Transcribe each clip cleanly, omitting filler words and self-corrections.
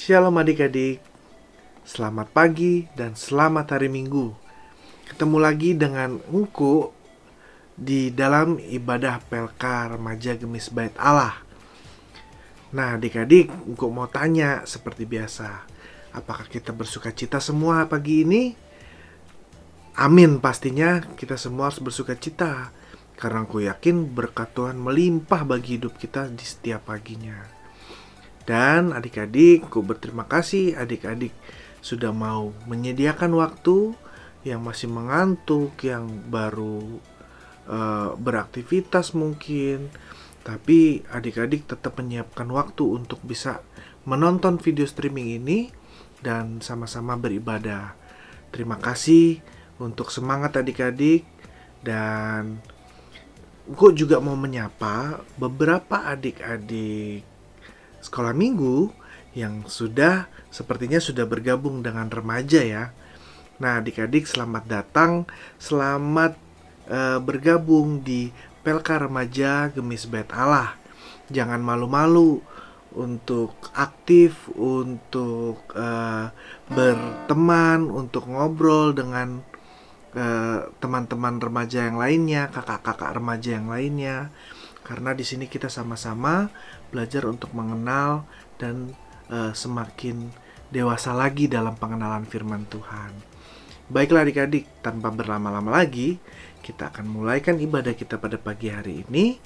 Shalom adik-adik, selamat pagi dan selamat hari Minggu. Ketemu lagi dengan Engku di dalam ibadah Pelka Remaja Gemis Bait Allah. Nah adik-adik, Engku mau tanya seperti biasa, apakah kita bersuka cita semua pagi ini? Amin, pastinya kita semua harus bersuka cita, karena aku yakin berkat Tuhan melimpah bagi hidup kita di setiap paginya. Dan adik-adik, aku berterima kasih adik-adik sudah mau menyediakan waktu, yang masih mengantuk, yang baru beraktivitas mungkin. Tapi adik-adik tetap menyiapkan waktu untuk bisa menonton video streaming ini dan sama-sama beribadah. Terima kasih untuk semangat adik-adik. Dan gue juga mau menyapa beberapa adik-adik sekolah minggu yang sepertinya sudah bergabung dengan remaja ya. Nah adik-adik, selamat datang, selamat bergabung di Pelka Remaja Gemis Bait Allah. Jangan malu-malu untuk aktif, untuk berteman, untuk ngobrol dengan teman-teman remaja yang lainnya, kakak-kakak remaja yang lainnya. Karena di sini kita sama-sama belajar untuk mengenal dan semakin dewasa lagi dalam pengenalan firman Tuhan. Baiklah adik-adik, tanpa berlama-lama lagi, kita akan mulaikan ibadah kita pada pagi hari ini.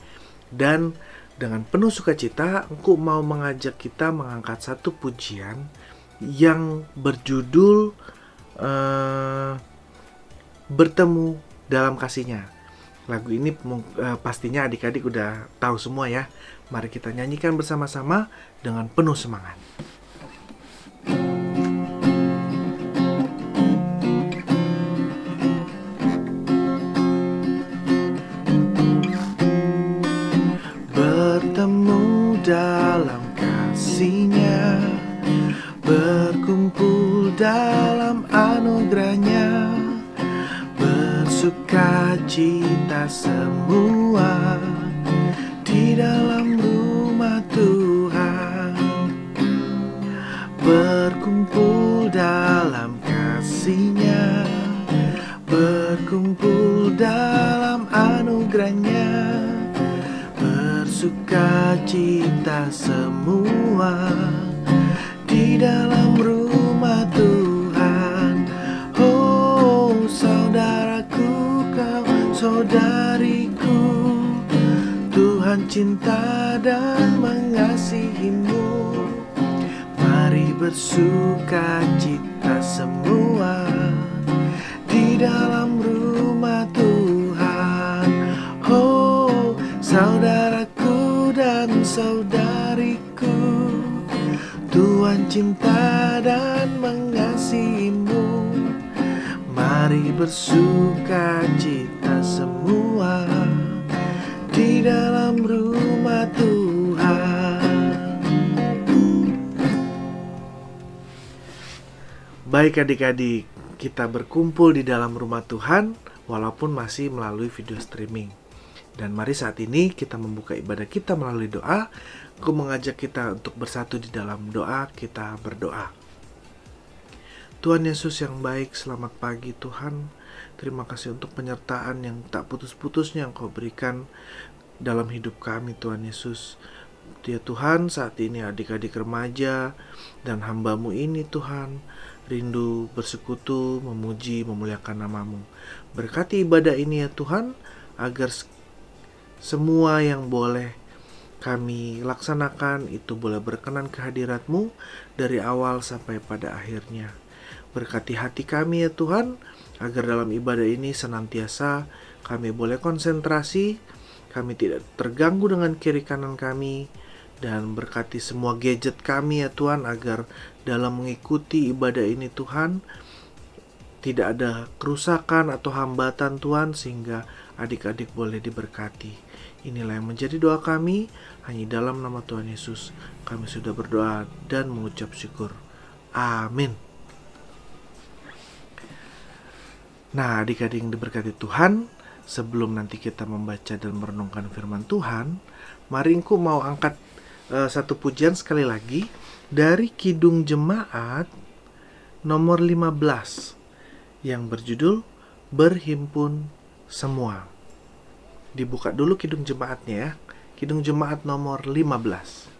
Dan dengan penuh sukacita, aku mau mengajak kita mengangkat satu pujian yang berjudul Bertemu dalam Kasih-Nya. Lagu ini pastinya adik-adik udah tahu semua ya. Mari kita nyanyikan bersama-sama dengan penuh semangat. Bertemu dalam kasih-Nya, berkumpul dalam anugerah-Nya, bersukacita semua di dalam rumah Tuhan. Berkumpul dalam kasih-Nya, berkumpul dalam anugerah-Nya, bersukacita semua di dalam rumah Tuhan. Oh saudaraku, kau saudariku, Tuhan cinta dan mengasihimu. Mari bersukacita semua di dalam rumah Tuhan. Oh saudaraku dan saudariku, Tuhan cinta dan mengasihimu. Mari bersukacita semua di dalam rumah Tuhan. Baik adik-adik, kita berkumpul di dalam rumah Tuhan walaupun masih melalui video streaming. Dan mari saat ini kita membuka ibadah kita melalui doa. Aku mengajak kita untuk bersatu di dalam doa. Kita berdoa. Tuhan Yesus yang baik, selamat pagi Tuhan. Terima kasih untuk penyertaan yang tak putus-putusnya Engkau berikan dalam hidup kami Tuhan Yesus. Ya Tuhan, saat ini adik-adik remaja dan hamba-Mu ini Tuhan rindu bersekutu, memuji, memuliakan nama-Mu. Berkati ibadah ini ya Tuhan, agar semua yang boleh kami laksanakan itu boleh berkenan ke hadirat-Mu dari awal sampai pada akhirnya. Berkati hati kami ya Tuhan, agar dalam ibadah ini senantiasa kami boleh konsentrasi, kami tidak terganggu dengan kiri kanan kami. Dan berkati semua gadget kami ya Tuhan, agar dalam mengikuti ibadah ini Tuhan tidak ada kerusakan atau hambatan Tuhan, sehingga adik-adik boleh diberkati. Inilah yang menjadi doa kami, hanya dalam nama Tuhan Yesus kami sudah berdoa dan mengucap syukur. Amin. Nah adik-adik yang diberkati Tuhan, sebelum nanti kita membaca dan merenungkan firman Tuhan, mari aku mau angkat satu pujian sekali lagi dari Kidung Jemaat nomor 15 yang berjudul Berhimpun Semua. Dibuka dulu Kidung Jemaatnya ya. Kidung Jemaat nomor 15.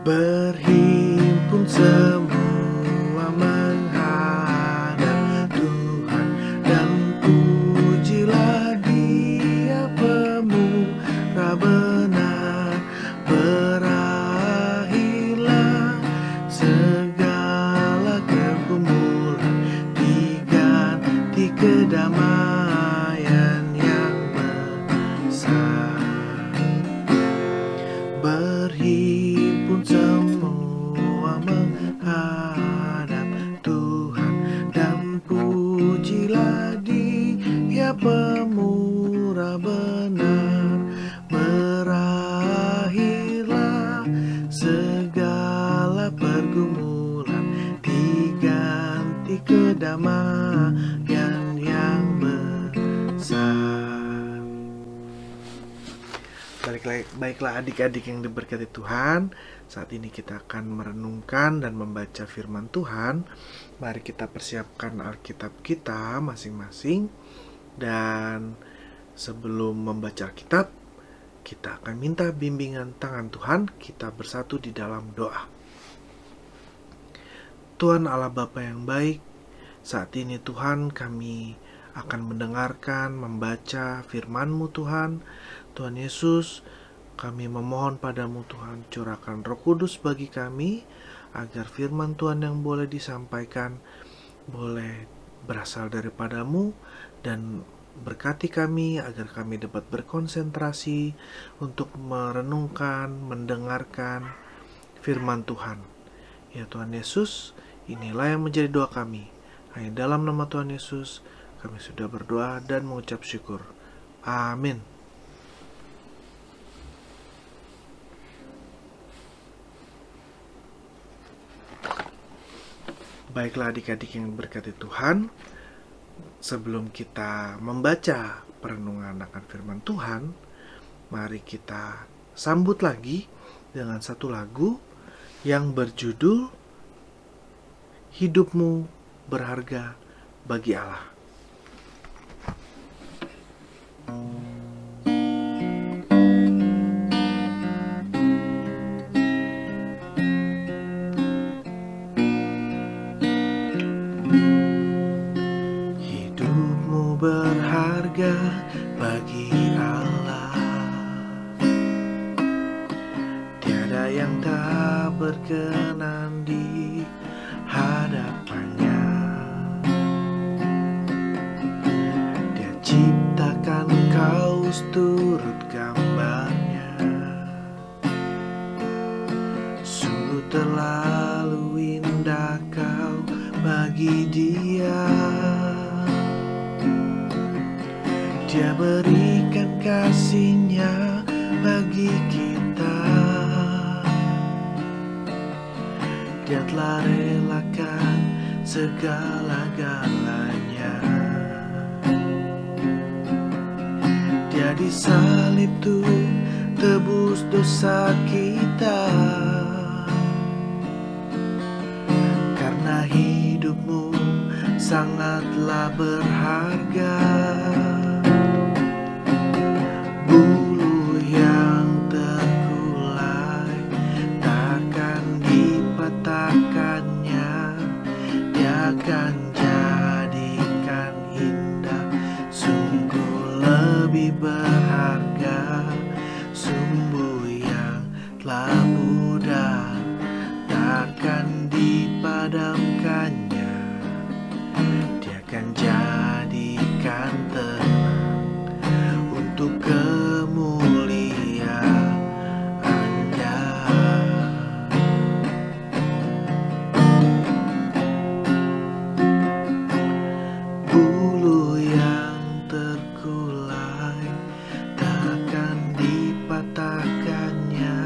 Berhimpun semua menghadap Tuhan, dan pujilah Dia pemurah benar. Berakhirlah segala kegumulan, diganti kedamaian yang besar. Berhimpun semua menghadap Tuhan, dan pujilah Dia pemurah benar. Berakhirlah segala pergumulan, diganti kedamaian yang besar. Baiklah adik-adik yang diberkati Tuhan, saat ini kita akan merenungkan dan membaca firman Tuhan. Mari kita persiapkan Alkitab kita masing-masing. Dan sebelum membaca Alkitab, kita akan minta bimbingan tangan Tuhan. Kita bersatu di dalam doa. Tuhan Allah Bapa yang baik, saat ini Tuhan kami akan mendengarkan, membaca firman-Mu Tuhan. Tuhan Yesus, kami memohon padamu Tuhan, curahkan Roh Kudus bagi kami, agar firman Tuhan yang boleh disampaikan boleh berasal daripadamu, dan berkati kami agar kami dapat berkonsentrasi untuk merenungkan, mendengarkan firman Tuhan. Ya Tuhan Yesus, inilah yang menjadi doa kami. Hanya dalam nama Tuhan Yesus kami sudah berdoa dan mengucap syukur. Amin. Baiklah adik-adik yang berkati Tuhan, sebelum kita membaca perenungan akan firman Tuhan, mari kita sambut lagi dengan satu lagu yang berjudul Hidupmu Berharga Bagi Allah. Hidupmu berharga bagi Allah, tiada yang tak berkenan di hadapannya. Dia ciptakan kau seturut gambarnya, sungguh terlalu indah kau bagi Dia. Dia berikan kasih-Nya bagi kita. Dia telah relakan segala-galanya. Dia disalib tuh tebus dosa kita. Karena hidupmu sangatlah berharga. Bulu yang terkulai takkan dipatahkannya. Dia akan jadikan indah, sungguh lebih berharga. Sumbu yang telah pudar takkan dipadamkannya. Dia akan jadikan tenang untuk kemuliaan-Nya. Bulu yang terkulai takkan dipatahkannya.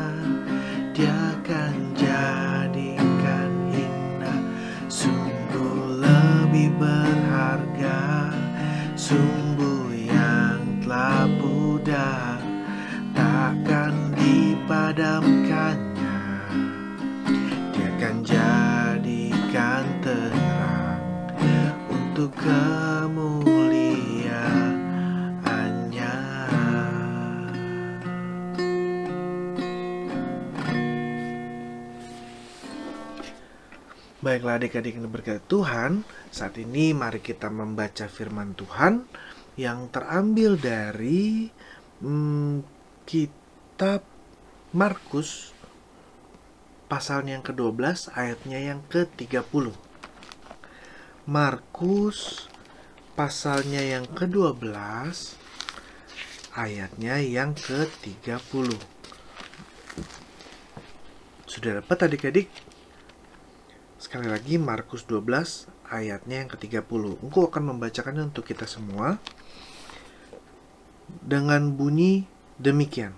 Dia akan jadikan indah, sungguh lebih berharga. Sumbu yang telah pudar takkan dipadamkannya. Dia akan jadikan terang untuk kemuliaannya. Baiklah adik-adik yang diberkati Tuhan, saat ini mari kita membaca firman Tuhan yang terambil dari kitab Markus pasalnya yang ke-12 ayatnya yang ke-30. Markus pasalnya yang ke-12 ayatnya yang ke-30. Sudah dapat adik-adik? Sekali lagi Markus 12 ayatnya yang ke-30. Engkau akan membacakannya untuk kita semua dengan bunyi demikian.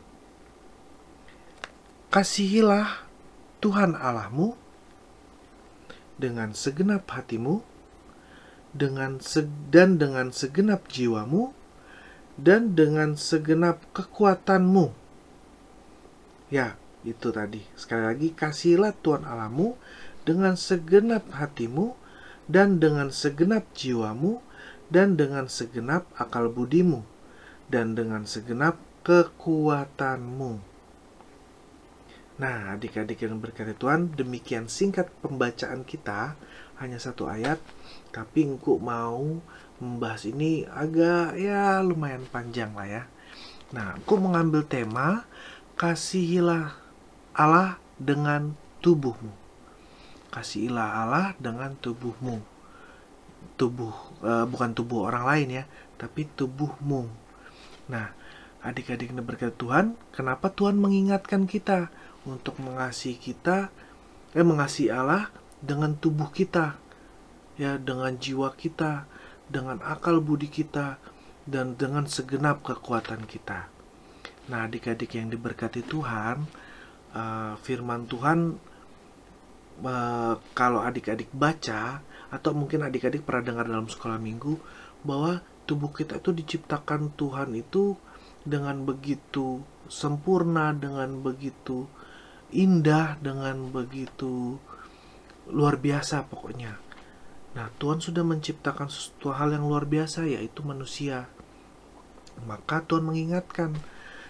Kasihilah Tuhan Allahmu dengan segenap hatimu, dengan segenap jiwamu, dan dengan segenap kekuatanmu. Ya, itu tadi. Sekali lagi, kasihilah Tuhan Allahmu dengan segenap hatimu, dan dengan segenap jiwamu, dan dengan segenap akal budimu, dan dengan segenap kekuatanmu. Nah, adik-adik yang berkati Tuhan, demikian singkat pembacaan kita, hanya satu ayat, tapi engkau mau membahas ini agak lumayan panjang lah ya. Nah, engkau mengambil tema, kasihilah Allah dengan tubuhmu. Kasihilah Allah dengan tubuhmu. Bukan tubuh orang lain ya, tapi tubuhmu. Nah, adik-adik yang berkat Tuhan, kenapa Tuhan mengingatkan kita untuk mengasihi Allah dengan tubuh kita, ya, dengan jiwa kita, dengan akal budi kita, dan dengan segenap kekuatan kita. Nah, adik-adik yang diberkati Tuhan, firman Tuhan, kalau adik-adik baca, atau mungkin adik-adik pernah dengar dalam sekolah minggu, bahwa tubuh kita itu diciptakan Tuhan itu dengan begitu sempurna, dengan begitu indah, dengan begitu luar biasa pokoknya. Nah, Tuhan sudah menciptakan sesuatu hal yang luar biasa, yaitu manusia. Maka Tuhan mengingatkan,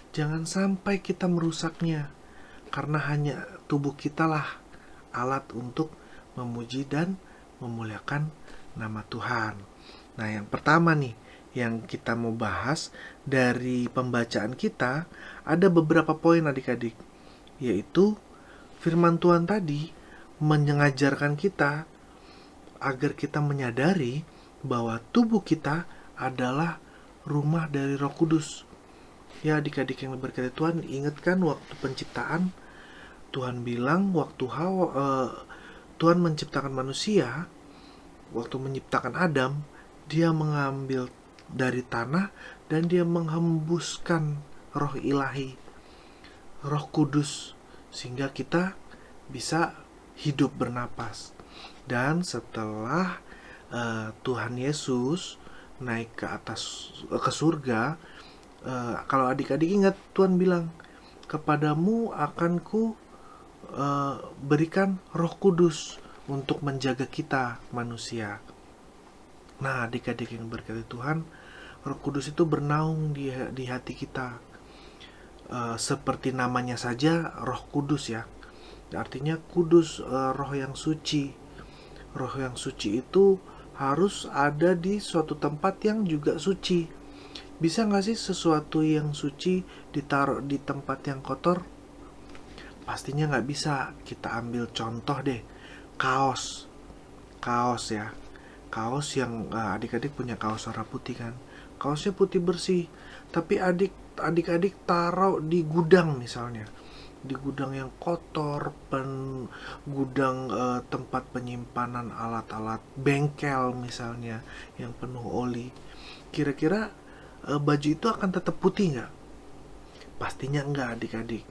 jangan sampai kita merusaknya, karena hanya tubuh kita lah alat untuk memuji dan memuliakan nama Tuhan. Nah, yang pertama nih, yang kita mau bahas dari pembacaan kita, ada beberapa poin adik-adik, yaitu firman Tuhan tadi mengajarkan kita agar kita menyadari bahwa tubuh kita adalah rumah dari Roh Kudus. Ya, adik-adik yang berkati Tuhan, ingatkan waktu penciptaan, Tuhan bilang waktu Tuhan menciptakan manusia, waktu menciptakan Adam, dia mengambil dari tanah dan dia menghembuskan roh ilahi, Roh Kudus, sehingga kita bisa hidup bernapas. Dan setelah Tuhan Yesus naik ke surga, kalau adik-adik ingat, Tuhan bilang, kepadamu akan ku berikan Roh Kudus untuk menjaga kita manusia. Nah, adik-adik yang berkati Tuhan, Roh Kudus itu bernaung di hati kita. Seperti namanya saja, Roh Kudus ya. Artinya kudus, roh yang suci. Roh yang suci itu harus ada di suatu tempat yang juga suci. Bisa nggak sih sesuatu yang suci ditaruh di tempat yang kotor? Pastinya nggak bisa. Kita ambil contoh deh, kaos ya, kaos yang adik-adik punya kaos warna putih kan, kaosnya putih bersih, tapi adik-adik taruh di gudang misalnya, di gudang yang kotor, gudang tempat penyimpanan alat-alat bengkel misalnya yang penuh oli, kira-kira baju itu akan tetap putih nggak? Pastinya enggak adik-adik,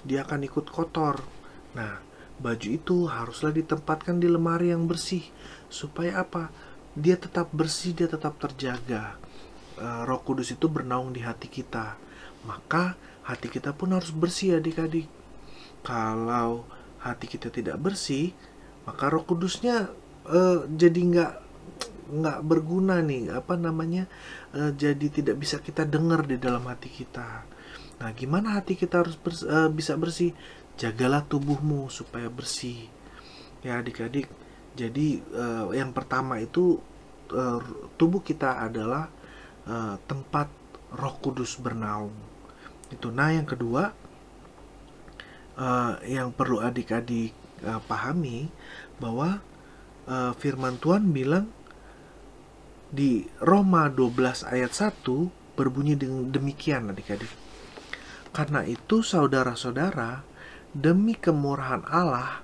dia akan ikut kotor. Nah, baju itu haruslah ditempatkan di lemari yang bersih. Supaya apa? dia tetap bersih, dia tetap terjaga. Roh Kudus itu bernaung di hati kita, maka hati kita pun harus bersih adik-adik. Kalau hati kita tidak bersih, maka Roh Kudusnya jadi nggak berguna nih, jadi tidak bisa kita dengar di dalam hati kita. Nah, gimana hati kita harus bisa bersih? Jagalah tubuhmu supaya bersih, ya adik-adik. Jadi yang pertama itu, tubuh kita adalah tempat Roh Kudus bernaung. Itu. Nah, yang kedua, yang perlu adik-adik pahami bahwa firman Tuhan bilang di Roma 12 ayat 1 berbunyi demikian adik-adik. Karena itu saudara-saudara, demi kemurahan Allah,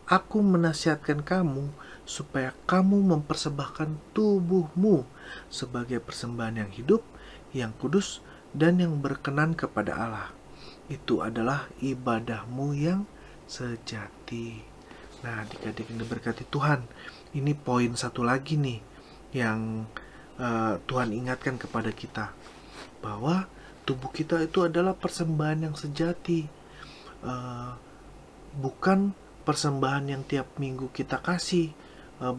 aku menasihatkan kamu supaya kamu mempersembahkan tubuhmu sebagai persembahan yang hidup, yang kudus, dan yang berkenan kepada Allah. Itu adalah ibadahmu yang sejati. Nah, adik-adik yang diberkati Tuhan, ini poin satu lagi nih yang Tuhan ingatkan kepada kita, bahwa tubuh kita itu adalah persembahan yang sejati, bukan persembahan yang tiap minggu kita kasih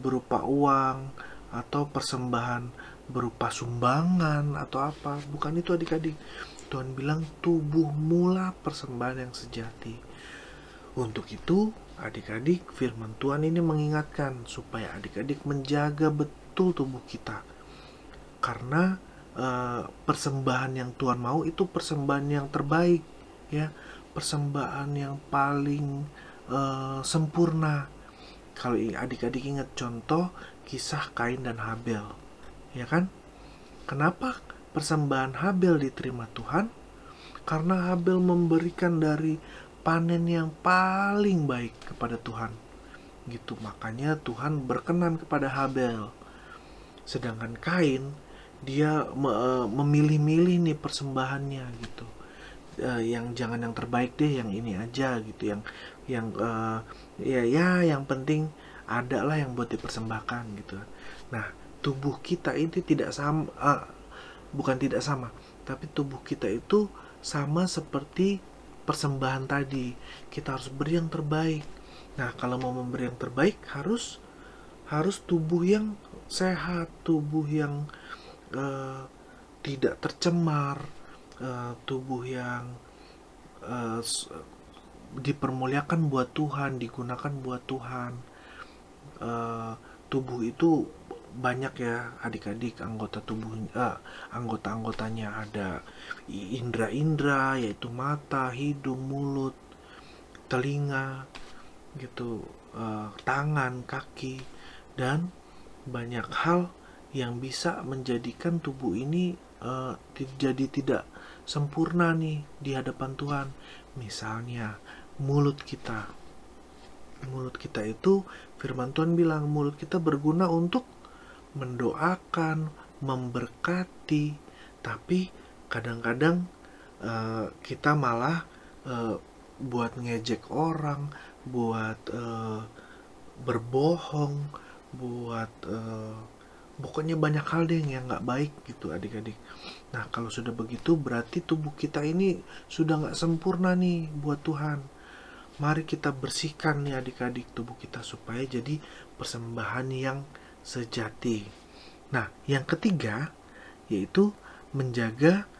berupa uang, atau persembahan berupa sumbangan atau apa. Bukan itu adik-adik. Tuhan bilang tubuhmu lah persembahan yang sejati. Untuk itu adik-adik, firman Tuhan ini mengingatkan supaya adik-adik menjaga betul tubuh kita. Karena persembahan yang Tuhan mau itu persembahan yang terbaik, ya, persembahan yang paling sempurna. Kalau adik-adik ingat contoh kisah Kain dan Habel, ya kan? Kenapa persembahan Habel diterima Tuhan? Karena Habel memberikan dari panen yang paling baik kepada Tuhan. Gitu, makanya Tuhan berkenan kepada Habel. Sedangkan Kain, dia memilih-milih nih persembahannya gitu. Yang jangan yang terbaik deh, yang ini aja gitu, yang yang penting ada lah yang buat dipersembahkan gitu. Nah, tubuh kita ini tidak sama, bukan tidak sama, tapi tubuh kita itu sama seperti persembahan tadi. Kita harus beri yang terbaik. Nah, kalau mau memberi yang terbaik harus tubuh yang sehat, tubuh yang tidak tercemar, tubuh yang dipermuliakan buat Tuhan, digunakan buat Tuhan. Tubuh itu banyak ya adik-adik, anggota-anggotanya ada indra-indra, yaitu mata, hidung, mulut, telinga gitu, tangan, kaki, dan banyak hal yang bisa menjadikan tubuh ini jadi tidak sempurna nih di hadapan Tuhan. Misalnya mulut kita itu, firman Tuhan bilang mulut kita berguna untuk mendoakan, memberkati, tapi kadang-kadang kita malah buat ngejek orang, buat berbohong, buat pokoknya banyak hal deh yang nggak baik gitu adik-adik. Nah, kalau sudah begitu berarti tubuh kita ini sudah nggak sempurna nih buat Tuhan. Mari kita bersihkan nih adik-adik tubuh kita supaya jadi persembahan yang sejati. Nah, yang ketiga yaitu menjaga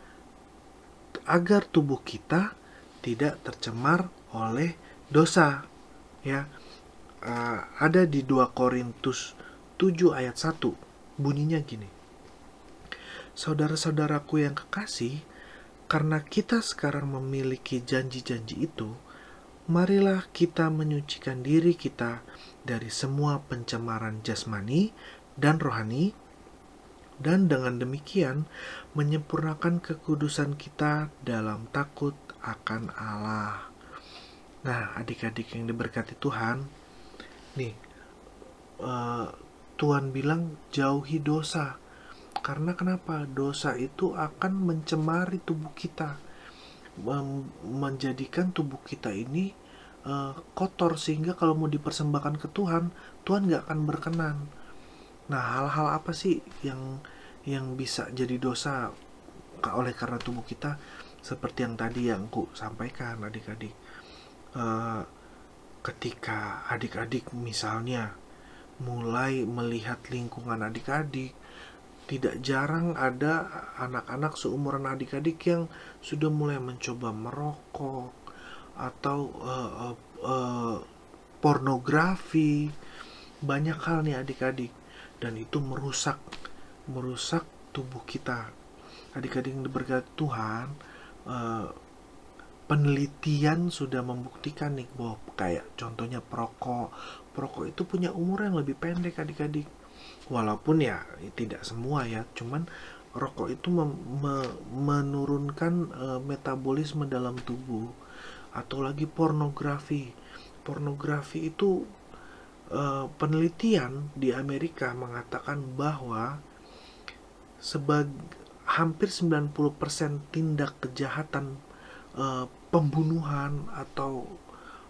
agar tubuh kita tidak tercemar oleh dosa. Ya, ada di 2 Korintus 7 ayat 1. Bunyinya gini. Saudara-saudaraku yang kekasih, karena kita sekarang memiliki janji-janji itu, marilah kita menyucikan diri kita dari semua pencemaran jasmani dan rohani, dan dengan demikian menyempurnakan kekudusan kita dalam takut akan Allah. Nah, adik-adik yang diberkati Tuhan, nih, Tuhan bilang jauhi dosa. Karena kenapa? Dosa itu akan mencemari tubuh kita, menjadikan tubuh kita ini kotor, sehingga kalau mau dipersembahkan ke Tuhan, Tuhan gak akan berkenan. Nah, hal-hal apa sih yang bisa jadi dosa oleh karena tubuh kita? Seperti yang tadi yang ku sampaikan adik-adik. Eh, Ketika adik-adik misalnya mulai melihat lingkungan adik-adik, tidak jarang ada anak-anak seumuran adik-adik yang sudah mulai mencoba merokok atau pornografi, banyak hal nih adik-adik, dan itu merusak merusak tubuh kita. Adik-adik yang diberkati Tuhan, eh, penelitian sudah membuktikan nih bahwa kayak contohnya perokok, perokok itu punya umur yang lebih pendek adik-adik. Walaupun ya tidak semua ya, cuman rokok itu menurunkan metabolisme dalam tubuh. Atau lagi pornografi. Pornografi itu penelitian di Amerika mengatakan bahwa hampir 90% tindak kejahatan, pembunuhan atau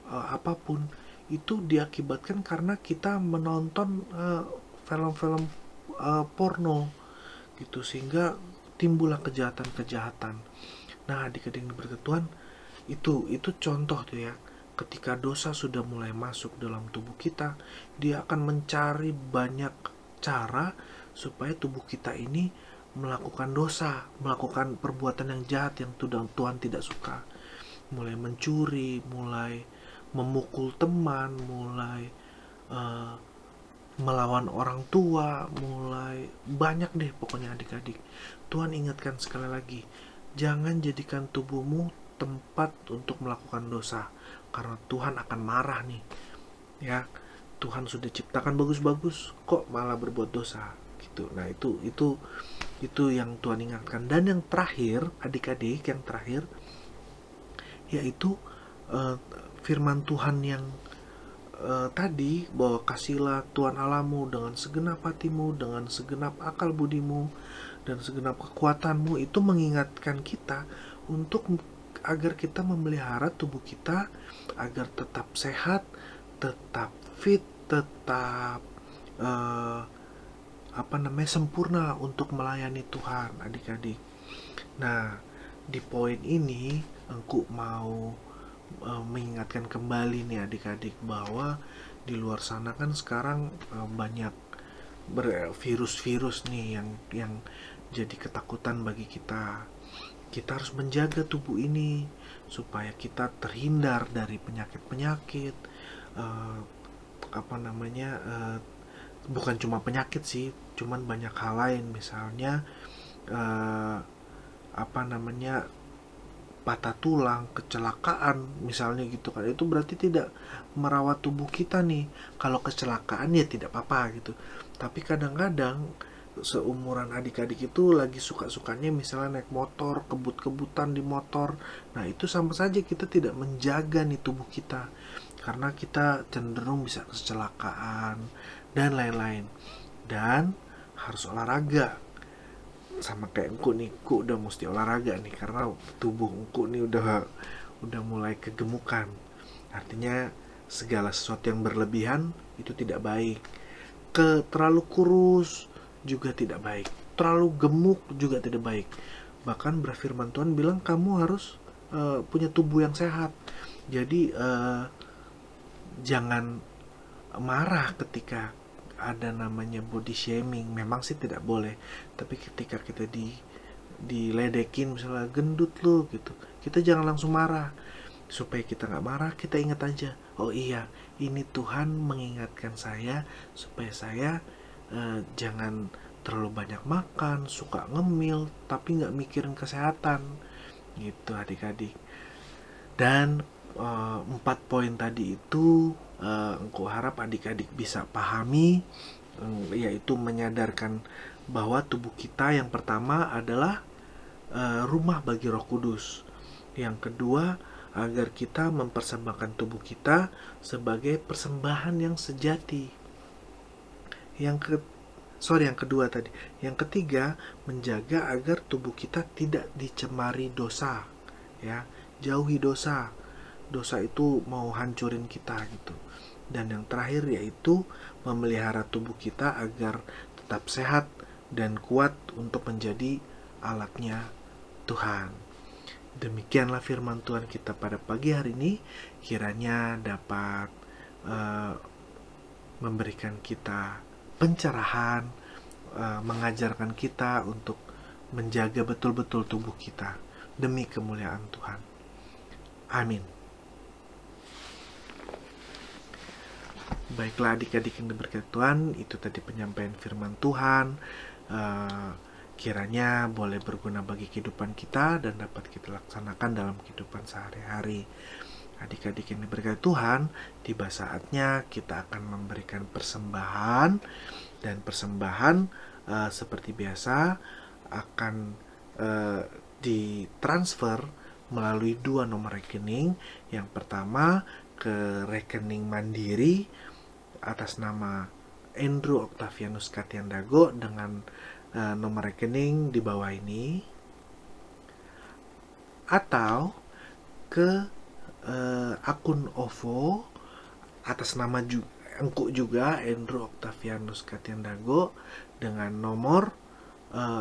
apapun itu diakibatkan karena kita menonton film-film porno gitu, sehingga timbullah kejahatan-kejahatan. Nah, adik-adik yang diberkati Tuhan, itu contoh tuh ya. Ketika dosa sudah mulai masuk dalam tubuh kita, dia akan mencari banyak cara supaya tubuh kita ini melakukan dosa, melakukan perbuatan yang jahat yang Tuhan tidak suka. Mulai mencuri, mulai memukul teman, mulai melawan orang tua, mulai banyak deh pokoknya adik-adik. Tuhan ingatkan sekali lagi, jangan jadikan tubuhmu tempat untuk melakukan dosa, karena Tuhan akan marah nih. Ya, Tuhan sudah ciptakan bagus-bagus, kok malah berbuat dosa gitu. Nah, itu yang Tuhan ingatkan. Dan yang terakhir, adik-adik, yang terakhir yaitu firman Tuhan yang tadi, bahwa kasihlah Tuhan Allahmu dengan segenap hatimu, dengan segenap akal budimu, dan segenap kekuatanmu. Itu mengingatkan kita untuk agar kita memelihara tubuh kita agar tetap sehat, tetap fit, tetap sempurna untuk melayani Tuhan, adik-adik. Nah, di poin ini engku mau mengingatkan kembali nih adik-adik, bahwa di luar sana kan sekarang banyak virus-virus nih yang jadi ketakutan bagi kita. Kita harus menjaga tubuh ini supaya kita terhindar dari penyakit-penyakit, uh, bukan cuma penyakit sih, cuman banyak hal lain, misalnya uh, apa namanya patah tulang, kecelakaan misalnya gitu kan. Itu berarti tidak merawat tubuh kita nih. Kalau kecelakaan ya tidak apa-apa gitu. Tapi kadang-kadang seumuran adik-adik itu lagi suka-sukanya misalnya naik motor, kebut-kebutan di motor. Nah, itu sama saja kita tidak menjaga nih tubuh kita. Karena kita cenderung bisa kecelakaan dan lain-lain. Dan harus olahraga, sama kayak engku nih, engku udah mesti olahraga nih karena tubuh engku nih udah mulai kegemukan. Artinya segala sesuatu yang berlebihan itu tidak baik. Terlalu kurus juga tidak baik, terlalu gemuk juga tidak baik. Bahkan berfirman Tuhan bilang kamu harus punya tubuh yang sehat. Jadi jangan marah ketika ada namanya body shaming. Memang sih tidak boleh, tapi ketika kita diledekin misalnya gendut lo gitu, kita jangan langsung marah. Supaya kita nggak marah, kita ingat aja, oh iya, ini Tuhan mengingatkan saya supaya saya jangan terlalu banyak makan, suka ngemil tapi nggak mikirin kesehatan gitu adik-adik. Dan 4 poin tadi itu engkau harap adik-adik bisa pahami, yaitu menyadarkan bahwa tubuh kita yang pertama adalah rumah bagi Roh Kudus. Yang kedua, agar kita mempersembahkan tubuh kita sebagai persembahan yang sejati. Yang kedua tadi. Yang ketiga, menjaga agar tubuh kita tidak dicemari dosa. Ya, jauhi dosa. Dosa itu mau hancurin kita gitu. Dan yang terakhir yaitu memelihara tubuh kita agar tetap sehat dan kuat untuk menjadi alatnya Tuhan. Demikianlah firman Tuhan kita pada pagi hari ini. Kiranya dapat memberikan kita pencerahan, mengajarkan kita untuk menjaga betul-betul tubuh kita demi kemuliaan Tuhan. Amin. Baiklah adik-adik yang diberkati Tuhan, itu tadi penyampaian firman Tuhan. Kiranya boleh berguna bagi kehidupan kita dan dapat kita laksanakan dalam kehidupan sehari-hari. Adik-adik yang diberkati Tuhan, tiba saatnya kita akan memberikan persembahan. Dan persembahan seperti biasa akan ditransfer melalui 2 nomor rekening. Yang pertama ke rekening Mandiri atas nama Andrew Octavianus Katiandago dengan nomor rekening di bawah ini, atau ke akun OVO atas nama engku juga Andrew Octavianus Katiandago dengan nomor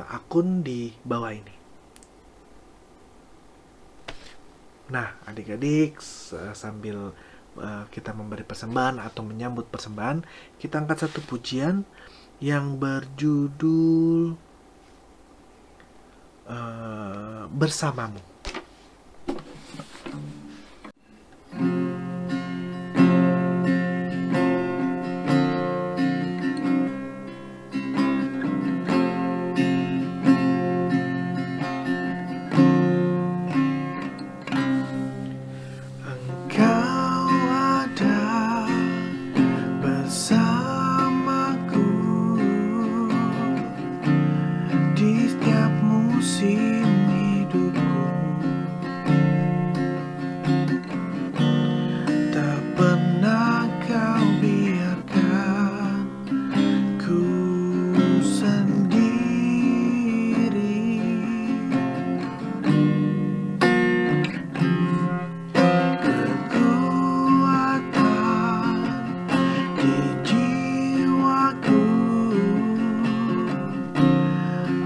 akun di bawah ini. Nah, adik-adik, sambil kita memberi persembahan atau menyambut persembahan, kita angkat satu pujian yang berjudul Bersamamu.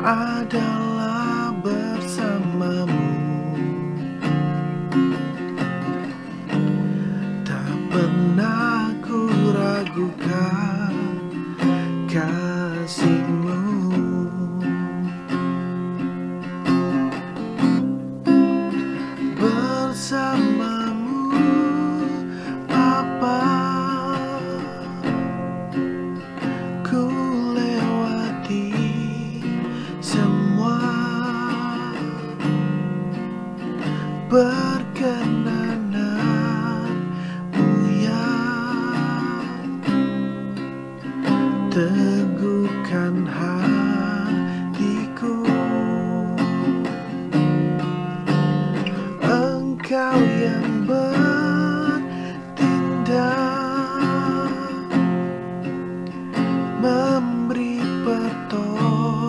Adalah bersamamu, tak pernah ku ragukan kasih-Mu. Bersamamu Bapa, ku lewati semua, perkenanan-Mu yang teguhkan hatiku. Engkau yang bertindak, memberi pertolongan,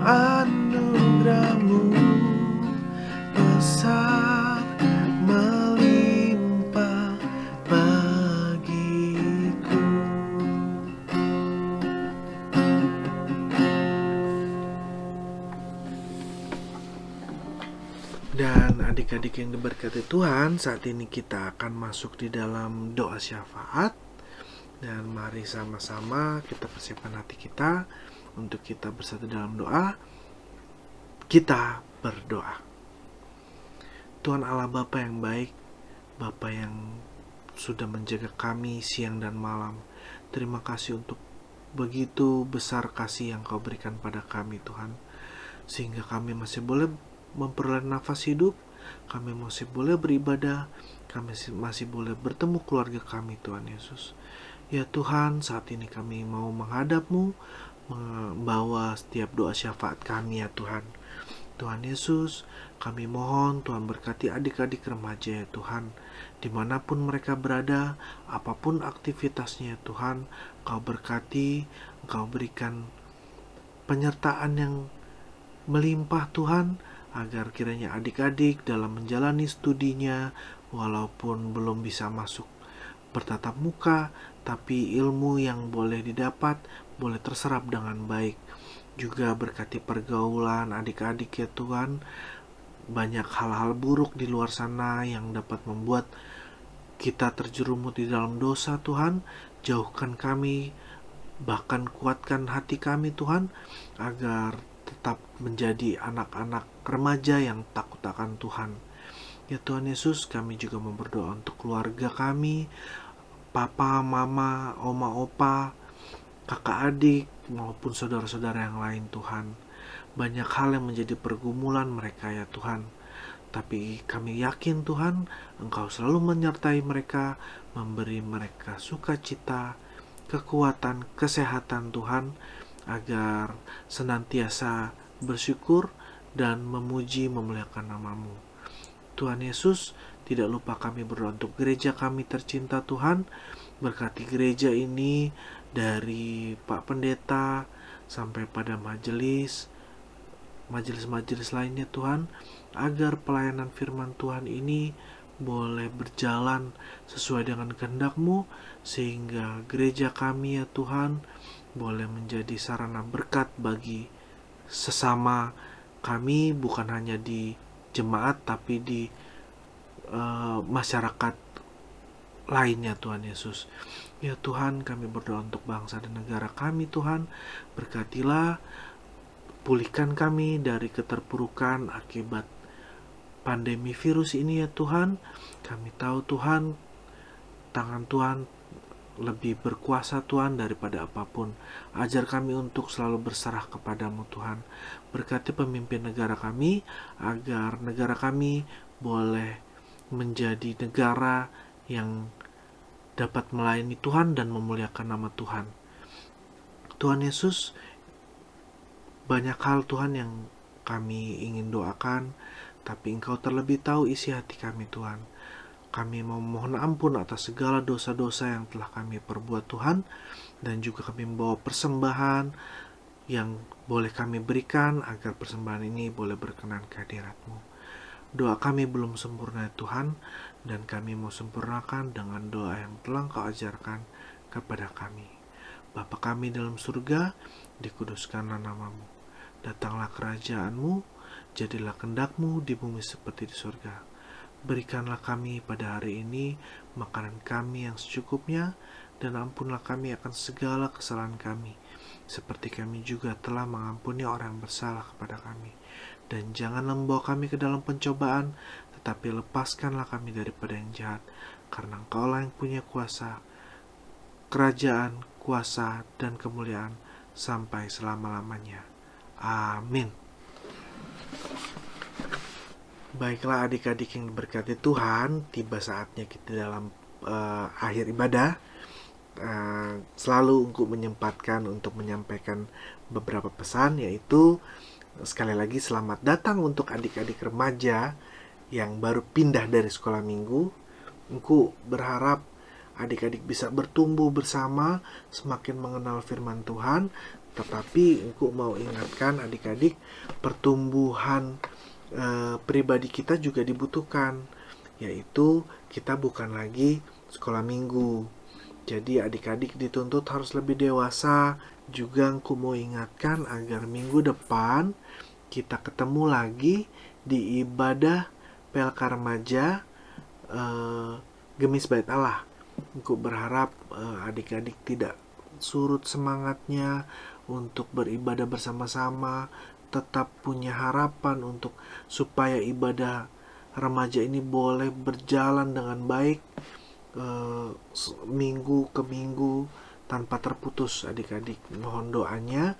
anugerah-Mu besar melimpah bagiku. Dan adik-adik yang diberkati Tuhan, saat ini kita akan masuk di dalam doa syafaat. Dan mari sama-sama kita persiapkan hati kita untuk kita bersatu dalam doa. Kita berdoa. Tuhan Allah Bapa yang baik, Bapa yang sudah menjaga kami siang dan malam, terima kasih untuk begitu besar kasih yang Kau berikan pada kami Tuhan, sehingga kami masih boleh memperoleh nafas hidup, kami masih boleh beribadah, kami masih boleh bertemu keluarga kami Tuhan Yesus. Ya Tuhan, saat ini kami mau menghadap-Mu, membawa setiap doa syafaat kami ya Tuhan. Tuhan Yesus, kami mohon Tuhan berkati adik-adik remaja ya Tuhan, dimanapun mereka berada, apapun aktivitasnya ya Tuhan, Kau berkati, Kau berikan penyertaan yang melimpah Tuhan, agar kiranya adik-adik dalam menjalani studinya, walaupun belum bisa masuk bertatap muka, tapi ilmu yang boleh didapat boleh terserap dengan baik. Juga berkati pergaulan adik-adik ya Tuhan. Banyak hal-hal buruk di luar sana yang dapat membuat kita terjerumus di dalam dosa Tuhan. Jauhkan kami, bahkan kuatkan hati kami Tuhan, agar tetap menjadi anak-anak remaja yang takut akan Tuhan. Ya Tuhan Yesus, kami juga berdoa untuk keluarga kami, papa, mama, oma, opa, kakak adik, maupun saudara-saudara yang lain Tuhan. Banyak hal yang menjadi pergumulan mereka ya Tuhan. Tapi kami yakin Tuhan, Engkau selalu menyertai mereka, memberi mereka sukacita, kekuatan, kesehatan Tuhan, agar senantiasa bersyukur dan memuji memuliakan nama-Mu. Tuhan Yesus, tidak lupa kami berdoa untuk gereja kami tercinta Tuhan. Berkati gereja ini dari Pak Pendeta sampai pada majelis-majelis lainnya Tuhan, agar pelayanan firman Tuhan ini boleh berjalan sesuai dengan kehendak-Mu, sehingga gereja kami ya Tuhan boleh menjadi sarana berkat bagi sesama kami, bukan hanya di jemaat tapi di masyarakat lainnya Tuhan Yesus. Ya Tuhan, kami berdoa untuk bangsa dan negara kami Tuhan. Berkatilah, pulihkan kami dari keterpurukan akibat pandemi virus ini ya Tuhan. Kami tahu Tuhan, tangan Tuhan lebih berkuasa Tuhan daripada apapun. Ajar kami untuk selalu berserah kepadamu Tuhan. Berkati pemimpin negara kami, agar negara kami boleh menjadi negara yang dapat melayani Tuhan dan memuliakan nama Tuhan. Tuhan Yesus, banyak hal Tuhan yang kami ingin doakan, tapi Engkau terlebih tahu isi hati kami Tuhan. Kami memohon ampun atas segala dosa-dosa yang telah kami perbuat Tuhan, dan juga kami membawa persembahan yang boleh kami berikan agar persembahan ini boleh berkenan ke hadirat-Mu. Doa kami belum sempurna Tuhan, dan kami mau sempurnakan dengan doa yang telah Engkau ajarkan kepada kami. Bapa kami dalam surga, dikuduskanlah nama-Mu. Datanglah kerajaan-Mu, jadilah kehendak-Mu di bumi seperti di surga. Berikanlah kami pada hari ini makanan kami yang secukupnya, dan ampunlah kami akan segala kesalahan kami, seperti kami juga telah mengampuni orang yang bersalah kepada kami. Dan janganlah membawa kami ke dalam pencobaan, tetapi lepaskanlah kami daripada yang jahat, karena Engkaulah yang punya kuasa, kerajaan, kuasa, dan kemuliaan sampai selama-lamanya. Amin. Baiklah adik-adik yang diberkati Tuhan, tiba saatnya kita dalam akhir ibadah selalu untuk menyempatkan untuk menyampaikan beberapa pesan, yaitu sekali lagi selamat datang untuk adik-adik remaja yang baru pindah dari sekolah minggu. Engku berharap adik-adik bisa bertumbuh bersama, semakin mengenal firman Tuhan. Tetapi engku mau ingatkan adik-adik, pertumbuhan pribadi kita juga dibutuhkan, yaitu kita bukan lagi sekolah minggu. Jadi adik-adik dituntut harus lebih dewasa. Juga aku mau ingatkan agar minggu depan kita ketemu lagi di ibadah PLK Remaja Gemis Bait Allah. Aku berharap adik-adik tidak surut semangatnya untuk beribadah bersama-sama, tetap punya harapan untuk supaya ibadah remaja ini boleh berjalan dengan baik minggu ke minggu tanpa terputus. Adik-adik mohon doanya,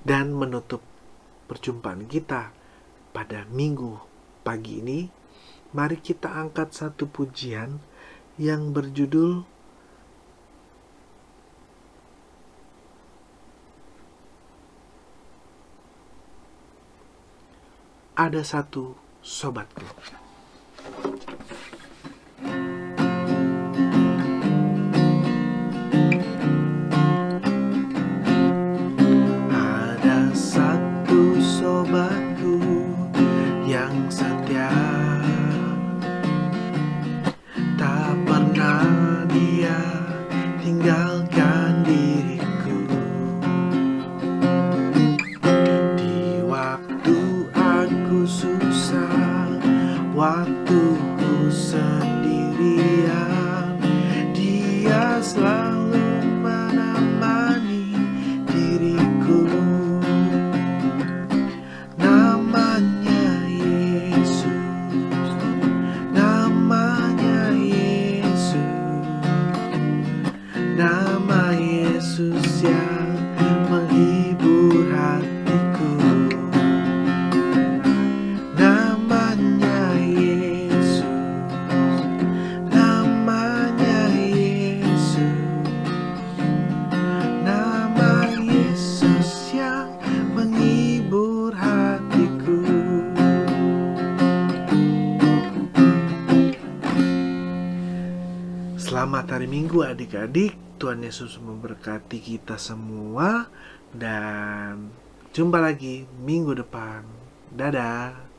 dan menutup perjumpaan kita pada minggu pagi ini, mari kita angkat satu pujian yang berjudul Ada Satu Sobatku. Ada satu Selamat hari Minggu adik-adik. Tuhan Yesus memberkati kita semua. Dan jumpa lagi minggu depan. Dadah.